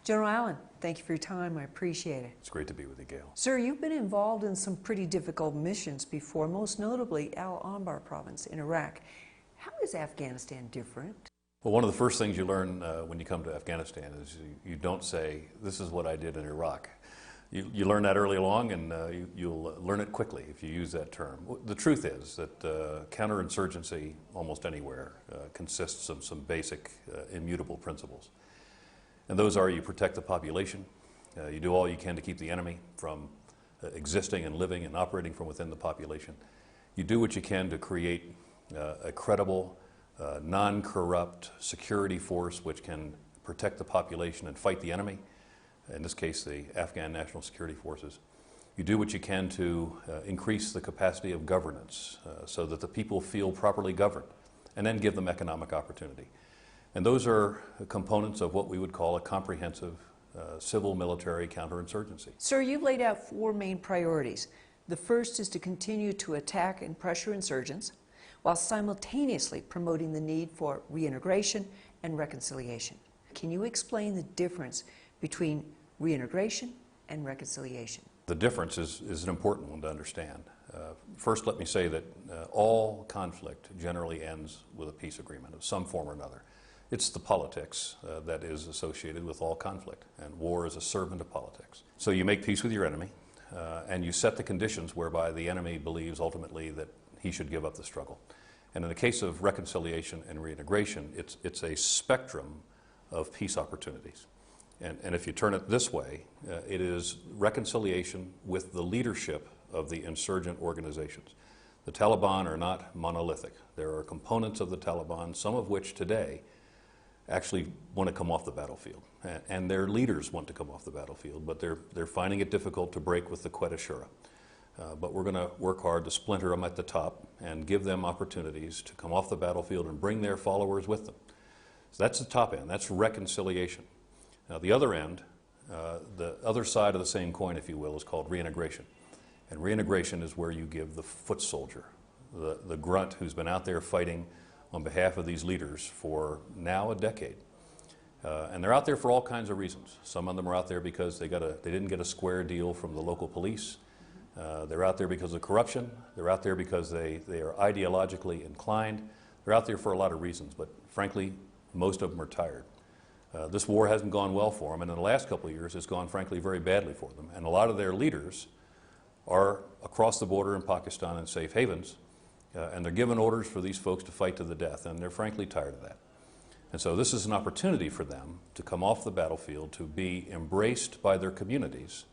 General Allen, thank you for your time. I appreciate it. It's great to be with you, Gail. Sir, you've been involved in some pretty difficult missions before, most notably Al Anbar province in Iraq. How is Afghanistan different? Well, one of the first things you learn when you come to Afghanistan is you don't say, this is what I did in Iraq. You learn that early along, and you'll learn it quickly if you use that term. The truth is that counterinsurgency, almost anywhere, consists of some basic immutable principles. And those are: you protect the population, you do all you can to keep the enemy from existing and living and operating from within the population. You do what you can to create a credible, non-corrupt security force which can protect the population and fight the enemy, in this case the Afghan National Security Forces. You do what you can to increase the capacity of governance so that the people feel properly governed, and then give them economic opportunity. And those are components of what we would call a comprehensive civil-military counterinsurgency. Sir, you've laid out four main priorities. The first is to continue to attack and pressure insurgents, while simultaneously promoting the need for reintegration and reconciliation. Can you explain the difference between reintegration and reconciliation? The difference is an important one to understand. First, let me say that all conflict generally ends with a peace agreement of some form or another. It's the politics that is associated with all conflict, and war is a servant of politics. So you make peace with your enemy, and you set the conditions whereby the enemy believes ultimately that he should give up the struggle. And in the case of reconciliation and reintegration, it's a spectrum of peace opportunities. And if you turn it this way, it is reconciliation with the leadership of the insurgent organizations. The Taliban are not monolithic. There are components of the Taliban, some of which today actually want to come off the battlefield. And their leaders want to come off the battlefield, but they're finding it difficult to break with the Quetta Shura. But we're going to work hard to splinter them at the top and give them opportunities to come off the battlefield and bring their followers with them. So that's the top end. That's reconciliation. Now the other end, the other side of the same coin, if you will, is called reintegration. And reintegration is where you give the foot soldier, the grunt who's been out there fighting on behalf of these leaders for now a decade. And they're out there for all kinds of reasons. Some of them are out there because they didn't get a square deal from the local police. They're out there because of corruption. They're out there because they are ideologically inclined. They're out there for a lot of reasons, but frankly, most of them are tired. This war hasn't gone well for them, and in the last couple of years it's gone, frankly, very badly for them. And a lot of their leaders are across the border in Pakistan in safe havens, and they're giving orders for these folks to fight to the death, and they're frankly tired of that. And so this is an opportunity for them to come off the battlefield, to be embraced by their communities.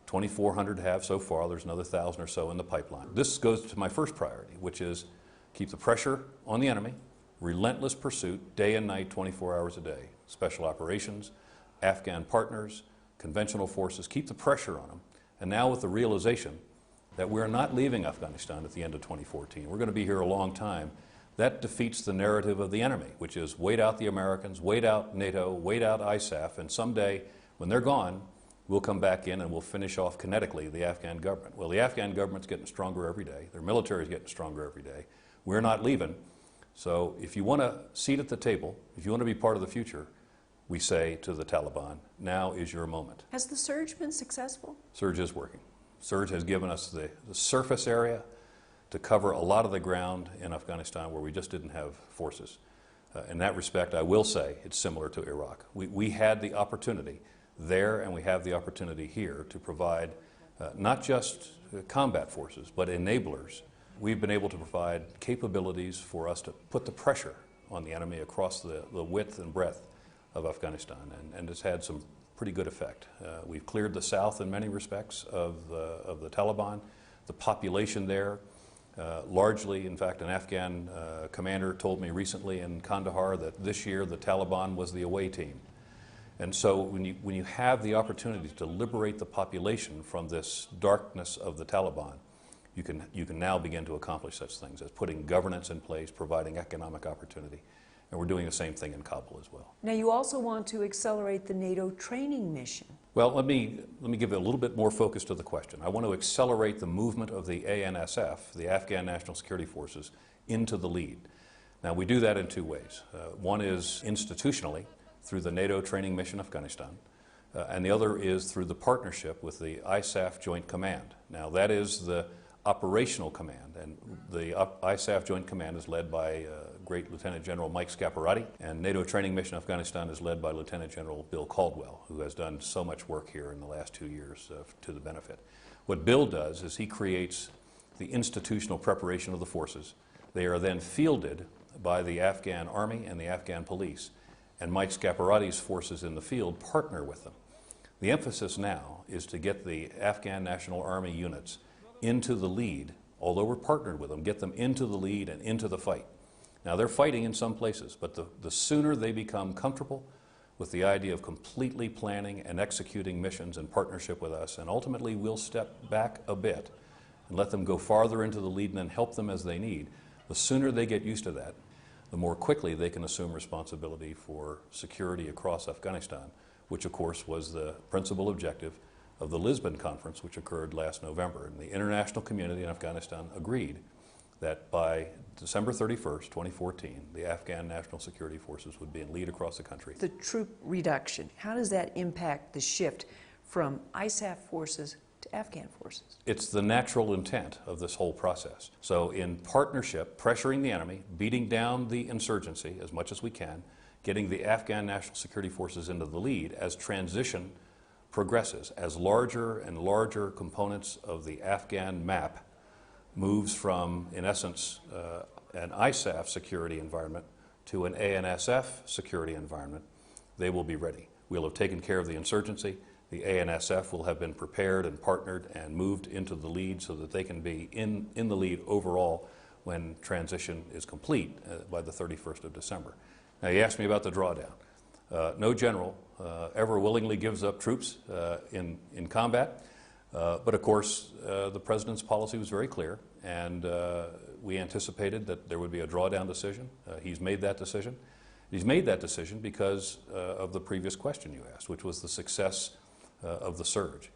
2,400 have so far. There's another 1,000 or so in the pipeline. This goes to my first priority, which is keep the pressure on the enemy, relentless pursuit, day and night, 24 hours a day. Special operations, Afghan partners, conventional forces, keep the pressure on them. And now with the realization that we're not leaving Afghanistan at the end of 2014. We're going to be here a long time. That defeats the narrative of the enemy, which is wait out the Americans, wait out NATO, wait out ISAF, and someday when they're gone, we'll come back in and we'll finish off kinetically the Afghan government. Well, the Afghan government's getting stronger every day. Their military is getting stronger every day. We're not leaving. So if you want a seat at the table, if you want to be part of the future, we say to the Taliban, now is your moment. Has the surge been successful? Surge is working. Surge has given us the surface area to cover a lot of the ground in Afghanistan where we just didn't have forces. In that respect, I will say it's similar to Iraq. We had the opportunity there, and we have the opportunity here to provide not just combat forces, but enablers. We've been able to provide capabilities for us to put the pressure on the enemy across the width and breadth of Afghanistan, and it's had some pretty good effect. We've cleared the south in many respects of the Taliban. The population there, largely, in fact, an Afghan commander told me recently in Kandahar that this year the Taliban was the away team. And so when you have the opportunity to liberate the population from this darkness of the Taliban, you can now begin to accomplish such things as putting governance in place, providing economic opportunity. And we're doing the same thing in Kabul as well. Now you also want to accelerate the NATO training mission. Well, let me give a little bit more focus to the question. I want to accelerate the movement of the ANSF, the Afghan National Security Forces, into the lead. Now we do that in two ways. One is institutionally, through the NATO training mission Afghanistan. and the other is through the partnership with the ISAF Joint Command. Now, that is the operational command, and the ISAF Joint Command is led by great Lieutenant General Mike Scaparrotti, and NATO Training Mission Afghanistan is led by Lieutenant General Bill Caldwell, who has done so much work here in the last 2 years to the benefit. What Bill does is he creates the institutional preparation of the forces. They are then fielded by the Afghan Army and the Afghan police, and Mike Scaparrotti's forces in the field partner with them. The emphasis now is to get the Afghan National Army units into the lead, although we're partnered with them, get them into the lead and into the fight. Now, they're fighting in some places, but the sooner they become comfortable with the idea of completely planning and executing missions in partnership with us, and ultimately we'll step back a bit and let them go farther into the lead and then help them as they need, the sooner they get used to that, the more quickly they can assume responsibility for security across Afghanistan, which of course was the principal objective of the Lisbon conference, which occurred last November. And the international community in Afghanistan agreed that by December 31st, 2014, the Afghan National Security Forces would be in lead across the country. The troop reduction, how does that impact the shift from ISAF forces to Afghan forces? It's the natural intent of this whole process. So in partnership, pressuring the enemy, beating down the insurgency as much as we can, getting the Afghan National Security Forces into the lead as transition progresses, as larger and larger components of the Afghan map moves from, in essence, an ISAF security environment to an ANSF security environment, they will be ready. We'll have taken care of the insurgency. The ANSF will have been prepared and partnered and moved into the lead so that they can be in the lead overall when transition is complete by the 31st of December. Now, you asked me about the drawdown. No general ever willingly gives up troops in combat, but of course the President's policy was very clear, and we anticipated that there would be a drawdown decision. He's made that decision. He's made that decision because of the previous question you asked, which was the success of the surge.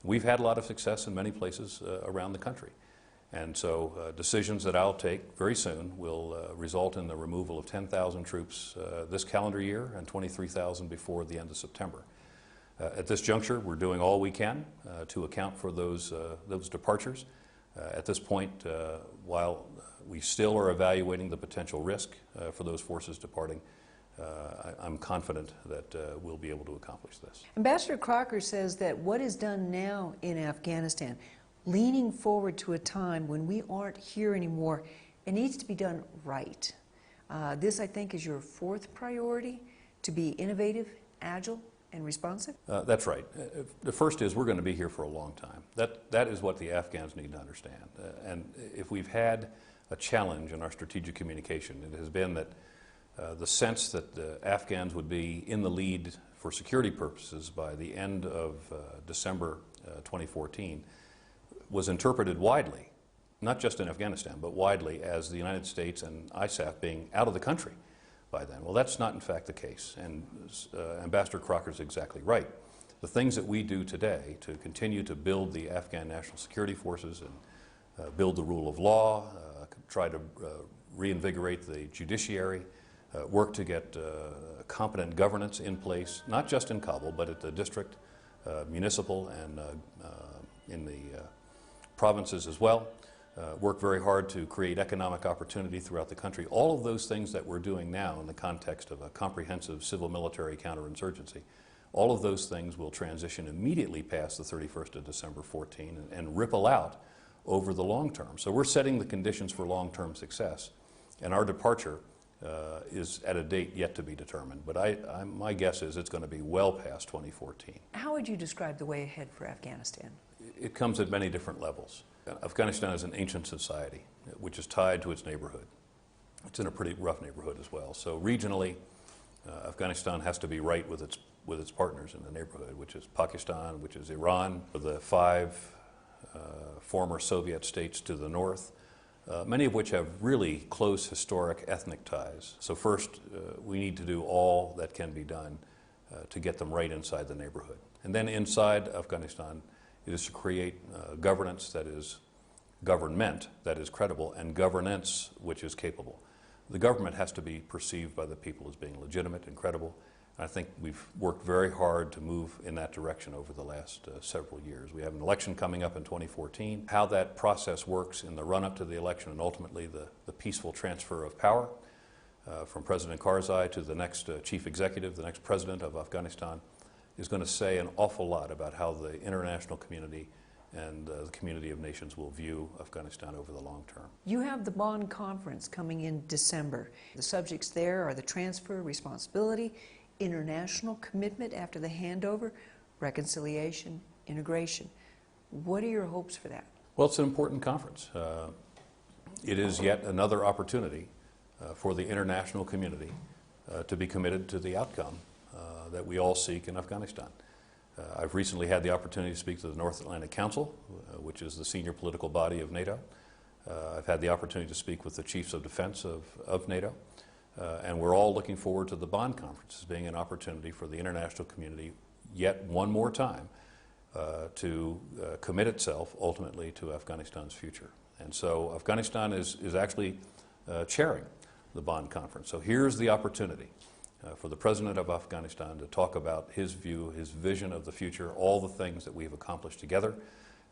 We've had a lot of success in many places around the country. And so decisions that I'll take very soon will result in the removal of 10,000 troops this calendar year and 23,000 before the end of September. At this juncture, we're doing all we can to account for those departures. At this point, while we still are evaluating the potential risk for those forces departing, I'm confident that we'll be able to accomplish this. Ambassador Crocker says that what is done now in Afghanistan, leaning forward to a time when we aren't here anymore, it needs to be done right. This, I think, is your fourth priority, to be innovative, agile, and responsive? That's right. The first is we're going to be here for a long time. That is what the Afghans need to understand. And if we've had a challenge in our strategic communication, it has been that the sense that the Afghans would be in the lead for security purposes by the end of December 2014 was interpreted widely, not just in Afghanistan, but widely as the United States and ISAF being out of the country by then. Well, that's not in fact the case, and Ambassador Crocker is exactly right. The things that we do today to continue to build the Afghan National Security Forces and build the rule of law, try to reinvigorate the judiciary, work to get competent governance in place, not just in Kabul, but at the district, municipal, and in the provinces as well. Work very hard to create economic opportunity throughout the country. All of those things that we're doing now in the context of a comprehensive civil-military counterinsurgency, all of those things will transition immediately past the 31st of December 14 and ripple out over the long term. So we're setting the conditions for long-term success, and our departure is at a date yet to be determined. But my guess is it's going to be well past 2014. How would you describe the way ahead for Afghanistan? It comes at many different levels. Afghanistan is an ancient society which is tied to its neighborhood. It's in a pretty rough neighborhood as well. So regionally, Afghanistan has to be right with its partners in the neighborhood, which is Pakistan, which is Iran, the 5 former Soviet states to the north, many of which have really close historic ethnic ties. So first, we need to do all that can be done to get them right inside the neighborhood. And then inside Afghanistan, it is to create governance that is government that is credible and governance which is capable. The government has to be perceived by the people as being legitimate and credible. I think we've worked very hard to move in that direction over the last several years. We have an election coming up in 2014. How that process works in the run-up to the election and ultimately the peaceful transfer of power from President Karzai to the next chief executive, the next president of Afghanistan, is going to say an awful lot about how the international community and the community of nations will view Afghanistan over the long term. You have the Bonn Conference coming in December. The subjects there are the transfer, responsibility, international commitment after the handover, reconciliation, integration. What are your hopes for that? Well, it's an important conference. It is yet another opportunity for the international community to be committed to the outcome that we all seek in Afghanistan. I've recently had the opportunity to speak to the North Atlantic Council, which is the senior political body of NATO. I've had the opportunity to speak with the chiefs of defense of NATO. And we're all looking forward to the Bonn Conference as being an opportunity for the international community yet one more time to commit itself ultimately to Afghanistan's future. And so Afghanistan is actually chairing the Bonn Conference. So here's the opportunity for the President of Afghanistan to talk about his view, his vision of the future, all the things that we've accomplished together,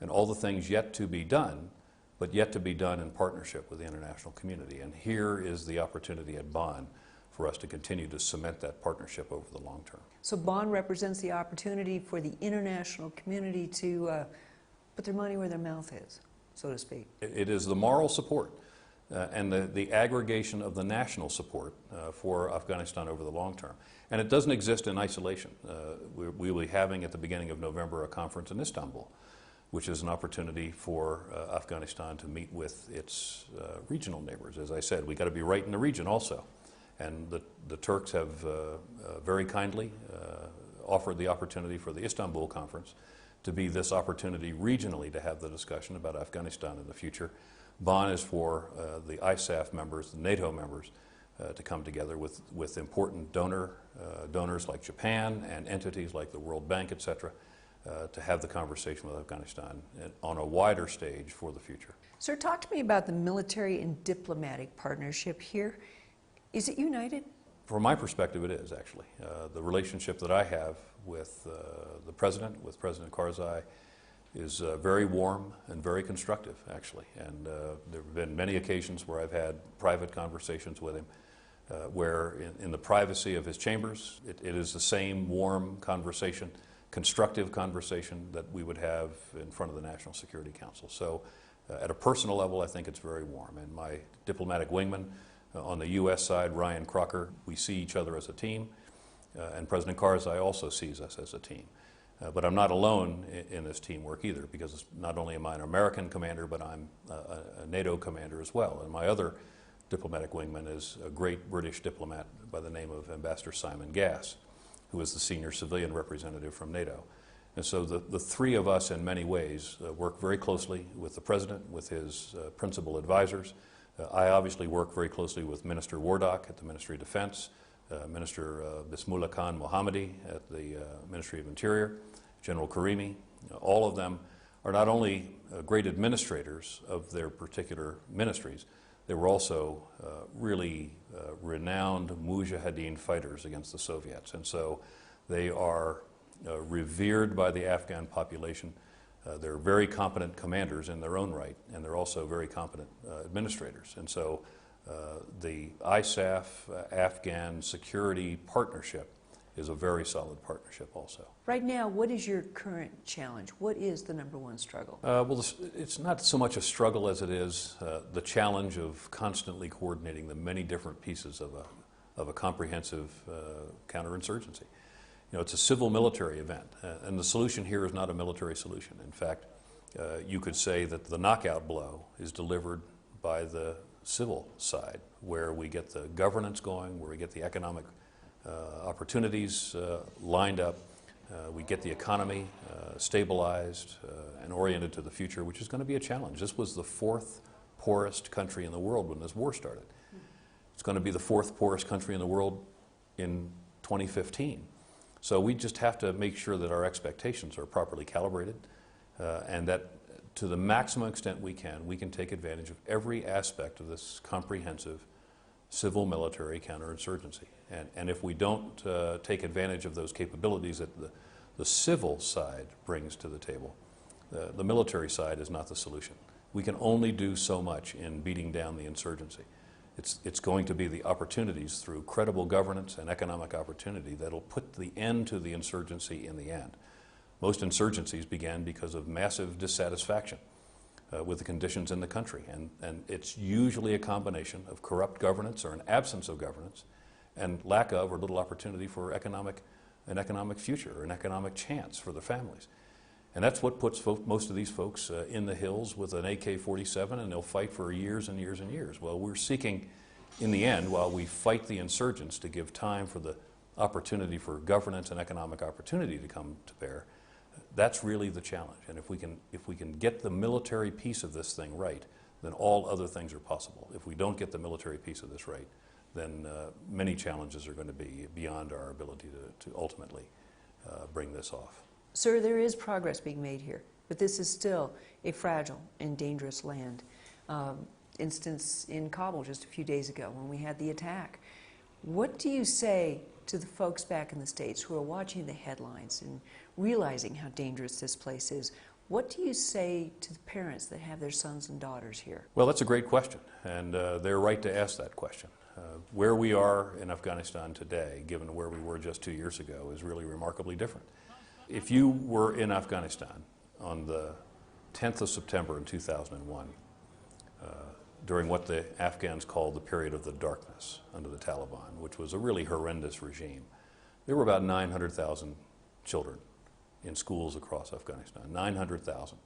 and all the things yet to be done, but yet to be done in partnership with the international community. And here is the opportunity at Bonn for us to continue to cement that partnership over the long term. So Bonn represents the opportunity for the international community to put their money where their mouth is, so to speak. It is the moral support and the aggregation of the national support for Afghanistan over the long term. And it doesn't exist in isolation. We will be having at the beginning of November a conference in Istanbul, which is an opportunity for Afghanistan to meet with its regional neighbors. As I said, we've got to be right in the region also. And the Turks have very kindly offered the opportunity for the Istanbul conference to be this opportunity regionally to have the discussion about Afghanistan in the future. Bonn is for the ISAF members, the NATO members, to come together with important donors like Japan and entities like the World Bank, etc., to have the conversation with Afghanistan on a wider stage for the future. Sir, talk to me about the military and diplomatic partnership here. Is it united? From my perspective, it is actually. The relationship that I have with the President, with President Karzai, is very warm and very constructive, actually. And there have been many occasions where I've had private conversations with him where in the privacy of his chambers, it is the same warm conversation, constructive conversation that we would have in front of the National Security Council. So at a personal level, I think it's very warm. And my diplomatic wingman on the U.S. side, Ryan Crocker, we see each other as a team. And President Karzai also sees us as a team. But I'm not alone in this teamwork either, because not only am I an American commander, but I'm a NATO commander as well. And my other diplomatic wingman is a great British diplomat by the name of Ambassador Simon Gass, who is the senior civilian representative from NATO. And so the three of us in many ways work very closely with the President, with his principal advisors. I obviously work very closely with Minister Wardock at the Ministry of Defense, Minister Bismillah Khan Mohammadi at the Ministry of Interior, General Karimi. All of them are not only great administrators of their particular ministries, they were also really renowned mujahideen fighters against the Soviets. And so they are revered by the Afghan population. They're very competent commanders in their own right, and they're also very competent administrators. And so the ISAF Afghan security partnership is a very solid partnership also. Right now, what is your current challenge? What is the number one struggle? Well, it's not so much a struggle as it is the challenge of constantly coordinating the many different pieces of a comprehensive counterinsurgency. You know, it's a civil-military event, and the solution here is not a military solution. In fact, you could say that the knockout blow is delivered by the civil side, where we get the governance going, where we get the economic opportunities lined up, we get the economy stabilized and oriented to the future, which is going to be a challenge. This was the fourth poorest country in the world when this war started. It's going to be the fourth poorest country in the world in 2015. So we just have to make sure that our expectations are properly calibrated and that to the maximum extent we can take advantage of every aspect of this comprehensive civil-military counterinsurgency. And if we don't take advantage of those capabilities that the civil side brings to the table, the military side is not the solution. We can only do so much in beating down the insurgency. It's going to be the opportunities through credible governance and economic opportunity that'll put the end to the insurgency in the end. Most insurgencies began because of massive dissatisfaction with the conditions in the country, and it's usually a combination of corrupt governance or an absence of governance and lack of or little opportunity for an economic future or an economic chance for their families. And that's what puts most of these folks in the hills with an AK-47, and they'll fight for years and years and years. Well, we're seeking, in the end, while we fight the insurgents to give time for the opportunity for governance and economic opportunity to come to bear, that's really the challenge. And if we can get the military piece of this thing right, then all other things are possible. If we don't get the military piece of this right, then many challenges are going to be beyond our ability to ultimately bring this off. Sir, there is progress being made here, but this is still a fragile and dangerous land. Instance in Kabul just a few days ago when we had the attack. What do you say to the folks back in the States who are watching the headlines and realizing how dangerous this place is? What do you say to the parents that have their sons and daughters here? Well, that's a great question, and they're right to ask that question. Where we are in Afghanistan today, given where we were just 2 years ago, is really remarkably different. If you were in Afghanistan on the 10th of September in 2001, during what the Afghans called the period of the darkness under the Taliban, which was a really horrendous regime, there were about 900,000 children in schools across Afghanistan, 900,000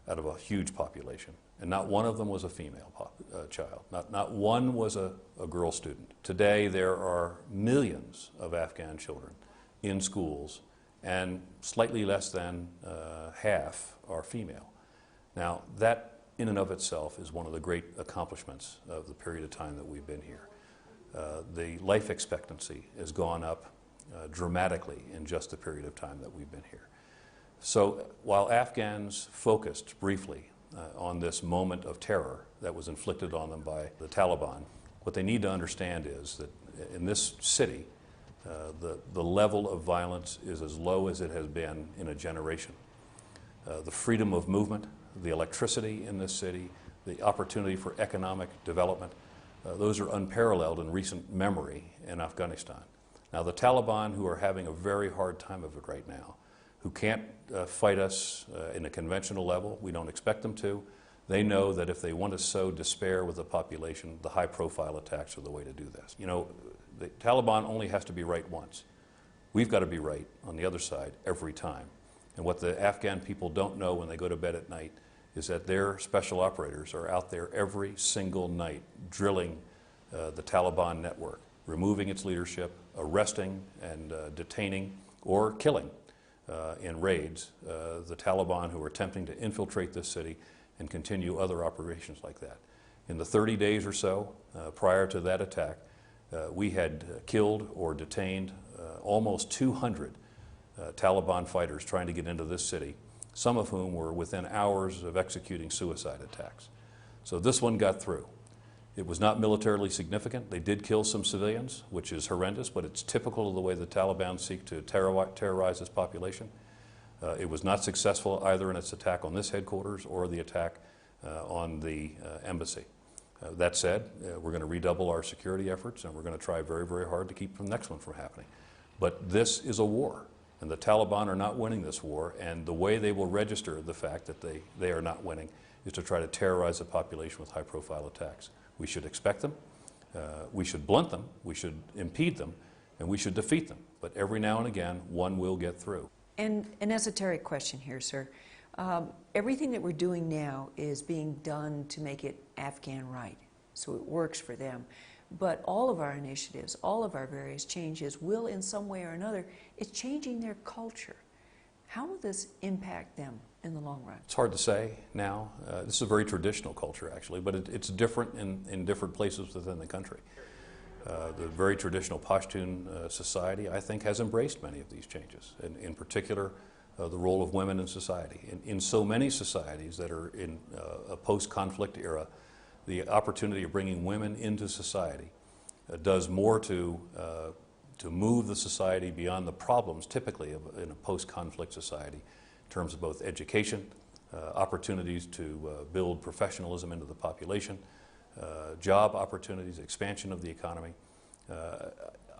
out of a huge population. And not one of them was a female child. Not one was a girl student. Today there are millions of Afghan children in schools, and slightly less than half are female. Now, that in and of itself is one of the great accomplishments of the period of time that we've been here. The life expectancy has gone up dramatically in just the period of time that we've been here. So while Afghans focused briefly on this moment of terror that was inflicted on them by the Taliban, what they need to understand is that in this city, the level of violence is as low as it has been in a generation. The freedom of movement, the electricity in this city, the opportunity for economic development, those are unparalleled in recent memory in Afghanistan. Now, the Taliban, who are having a very hard time of it right now, who can't fight us in a conventional level, we don't expect them to, they know that if they want to sow despair with the population, the high-profile attacks are the way to do this. You know, the Taliban only has to be right once. We've got to be right on the other side every time. And what the Afghan people don't know when they go to bed at night is that their special operators are out there every single night drilling the Taliban network, removing its leadership, arresting and detaining or killing in raids the Taliban who are attempting to infiltrate this city and continue other operations like that. In the 30 days or so prior to that attack, we had killed or detained almost 200 Taliban fighters trying to get into this city, some of whom were within hours of executing suicide attacks. So this one got through. It was not militarily significant. They did kill some civilians, which is horrendous, but it's typical of the way the Taliban seek to terrorize this population. It was not successful either in its attack on this headquarters or the attack on the embassy. That said, we're going to redouble our security efforts, and we're going to try very, very hard to keep the next one from happening. But this is a war, and the Taliban are not winning this war, and the way they will register the fact that they are not winning is to try to terrorize the population with high-profile attacks. We should expect them, we should blunt them, we should impede them, and we should defeat them. But every now and again, one will get through. And an esoteric question here, sir. Everything that we're doing now is being done to make it Afghan right, so it works for them. But all of our initiatives, all of our various changes will in some way or another, it's changing their culture. How will this impact them in the long run? It's hard to say now. This is a very traditional culture, actually, but it's different in different places within the country. The very traditional Pashtun society, I think, has embraced many of these changes, and in particular, the role of women in society. In so many societies that are in a post-conflict era, the opportunity of bringing women into society does more to move the society beyond the problems typically in a post-conflict society in terms of both education, opportunities to build professionalism into the population, job opportunities, expansion of the economy.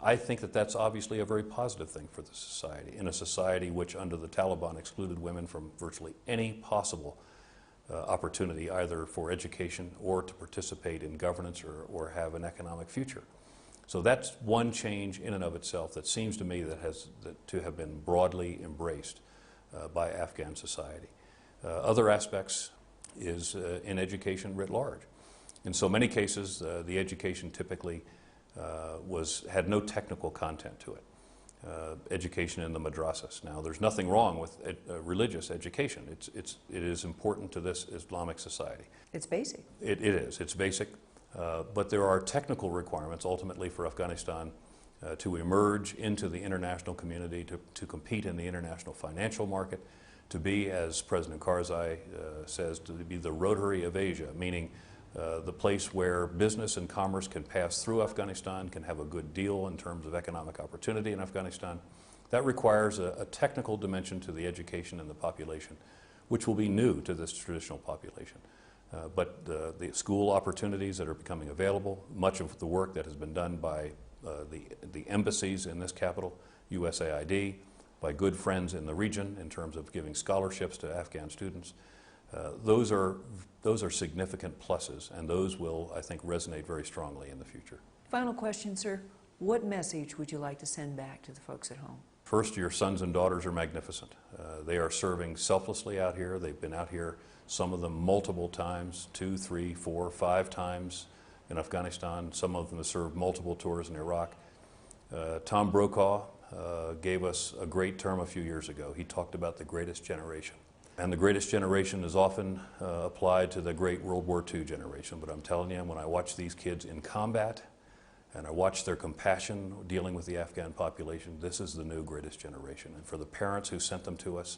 I think that that's obviously a very positive thing for the society, in a society which under the Taliban excluded women from virtually any possible opportunity either for education or to participate in governance or have an economic future. So that's one change in and of itself that seems to me to have been broadly embraced by Afghan society. Other aspects is in education writ large. In so many cases, the education typically had no technical content to it. Education in the madrasas. Now, there's nothing wrong with religious education. It is important to this Islamic society. It's basic. It is. It's basic. But there are technical requirements ultimately for Afghanistan to emerge into the international community, to compete in the international financial market, to be, as President Karzai says, to be the Rotary of Asia, meaning the place where business and commerce can pass through Afghanistan, can have a good deal in terms of economic opportunity in Afghanistan. That requires a technical dimension to the education and the population, which will be new to this traditional population. But the school opportunities that are becoming available, much of the work that has been done by the embassies in this capital, USAID, by good friends in the region in terms of giving scholarships to Afghan students, those are significant pluses, and those will, I think, resonate very strongly in the future. Final question, sir. What message would you like to send back to the folks at home? First, your sons and daughters are magnificent. They are serving selflessly out here. They've been out here, some of them multiple times, 2, 3, 4, 5 times in Afghanistan. Some of them have served multiple tours in Iraq. Tom Brokaw gave us a great term a few years ago. He talked about the greatest generation. And the greatest generation is often applied to the great World War II generation. But I'm telling you, when I watch these kids in combat and I watch their compassion dealing with the Afghan population, this is the new greatest generation. And for the parents who sent them to us,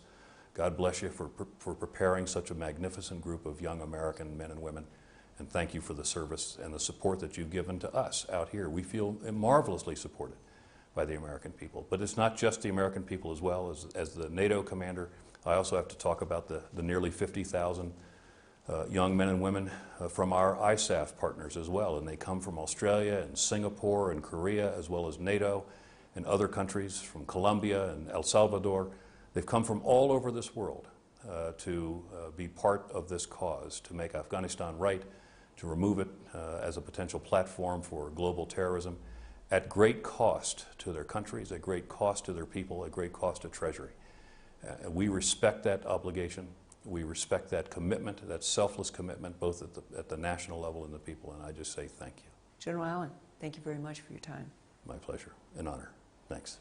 God bless you for preparing such a magnificent group of young American men and women. And thank you for the service and the support that you've given to us out here. We feel marvelously supported by the American people. But it's not just the American people as well. As the NATO commander, I also have to talk about the nearly 50,000 young men and women from our ISAF partners as well. And they come from Australia and Singapore and Korea, as well as NATO and other countries, from Colombia and El Salvador. They've come from all over this world to be part of this cause, to make Afghanistan right, to remove it as a potential platform for global terrorism at great cost to their countries, at great cost to their people, at great cost to Treasury. We respect that obligation. We respect that commitment, that selfless commitment, both at the national level and the people, and I just say thank you. General Allen, thank you very much for your time. My pleasure. An honor. Thanks.